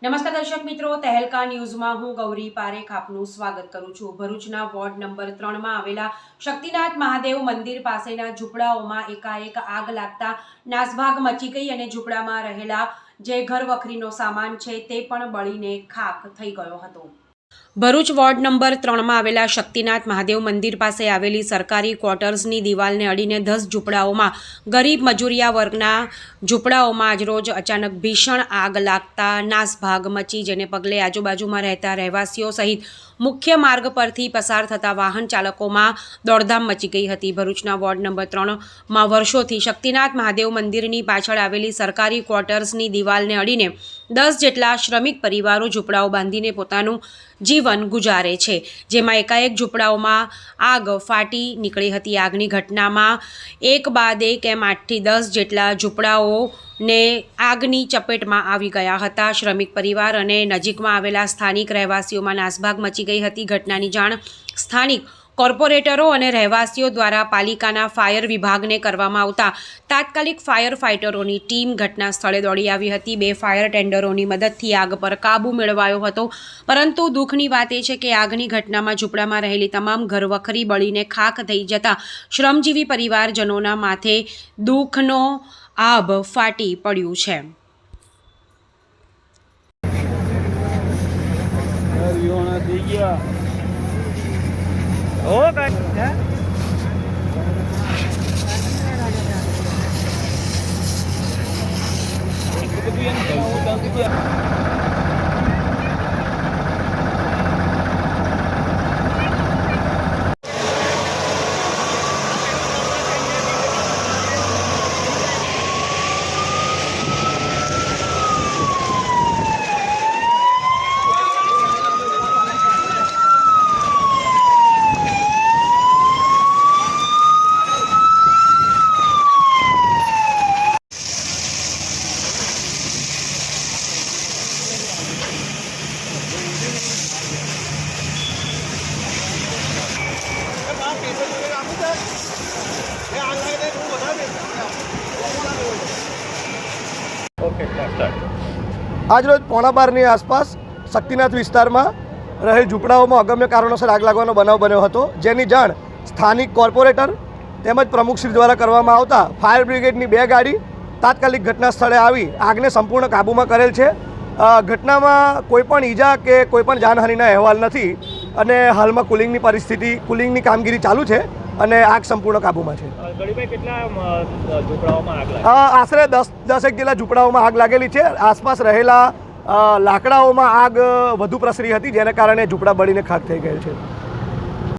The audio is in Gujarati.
નમસ્કાર દર્શક મિત્રો, તહેલકા ન્યૂઝમાં હું ગૌરી પારેખ આપનું સ્વાગત કરું છું। ભરૂચના વોર્ડ નંબર 3 માં આવેલા શક્તિનાથ મહાદેવ મંદિર પાસેના ઝૂંપડાઓમાં એકાએક આગ લાગતા નાસભાગ મચી ગઈ અને ઝૂંપડામાં રહેલા જે ઘરવખરીનો સામાન છે તે પણ બળીને ખાખ થઈ ગયો હતો। ભરૂચ વોર્ડ નંબર 3 માં આવેલા શક્તિનાથ મહાદેવ મંદિર પાસે આવેલી સરકારી ક્વાર્ટર્સની દિવાલને અડીને 10 ઝૂંપડાઓમાં ગરીબ મજૂરિયા વર્ગના ઝૂંપડાઓમાં આજરોજ અચાનક ભીષણ આગ લાગતા નાસભાગ મચી, જેને પગલે આજુબાજુમાં રહેતા રહેવાસીઓ સહિત મુખ્ય માર્ગ પરથી પસાર થતા વાહન ચાલકોમાં દોડધામ મચી ગઈ હતી। ભરૂચના વોર્ડ નંબર 3 માં વર્ષોથી શક્તિનાથ મહાદેવ મંદિરની પાછળ આવેલી સરકારી ક્વાર્ટર્સની દિવાલને અડીને 10 જેટલા શ્રમિક પરિવારો ઝૂંપડાઓ બાંધીને પોતાનું જીવન ગુજારે છે, જેમાં એકાએક ઝૂંપડાઓમાં આગ ફાટી નીકળી હતી। આગની ઘટનામાં એક બાદ એક એમ 8 થી 10 જેટલા ઝૂંપડાઓને આગની ચપેટમાં આવી ગયા હતા। શ્રમિક પરિવાર અને નજીકમાં આવેલા સ્થાનિક રહેવાસીઓમાં નાસભાગ મચી ગઈ હતી। ઘટનાની જાણ સ્થાનિક કોર્પોરેટરો અને રહેવાસીઓ દ્વારા પાલિકાના ફાયર વિભાગને કરવામાં આવતા તાત્કાલિક ફાયર ફાઇટરોની ટીમ ઘટના સ્થળે દોડી આવી હતી। 2 ફાયર ટેન્ડરોની મદદથી આગ પર કાબૂ મેળવાયો હતો, પરંતુ દુઃખની વાત એ છે કે આગની ઘટનામાં ઝૂંપડામાં રહેલી તમામ ઘરવખરી બળીને ખાખ થઈ જતા શ્રમજીવી પરિવારજનોના માથે દુઃખનો આભ ફાટી પડ્યું છે। आज रोज 11:15 आसपास शक्तिनाथ विस्तार में रहेल झूंपड़ाओं में अगम्य कारणोसर आग लागવાનો બનાવ બન્યો હતો, જેની જાણ સ્થાનિક કોર્પોરેટર તેમજ પ્રમુખશ્રી દ્વારા કરવામાં આવતા ફાયર બ્રિગેડની 2 ગાડી તાત્કાલિક ઘટના સ્થળે આવી આગને સંપૂર્ણ કાબૂમાં કરેલ છે। ઘટનામાં કોઈપણ ઈજા કે કોઈપણ જાનહાનિના અહેવાલ નથી અને હાલમાં કુલિંગની કામગીરી ચાલુ છે અને આગ સંપૂર્ણ કાબૂમાં છે। આશરે 10 જેટલા ઝૂંપડાઓમાં આગ લાગેલી છે। આસપાસ રહેલા લાકડાઓમાં આગ વધુ પ્રસરી હતી, જેના કારણે ઝૂંપડા બળીને ખાખ થઈ ગયેલ છે।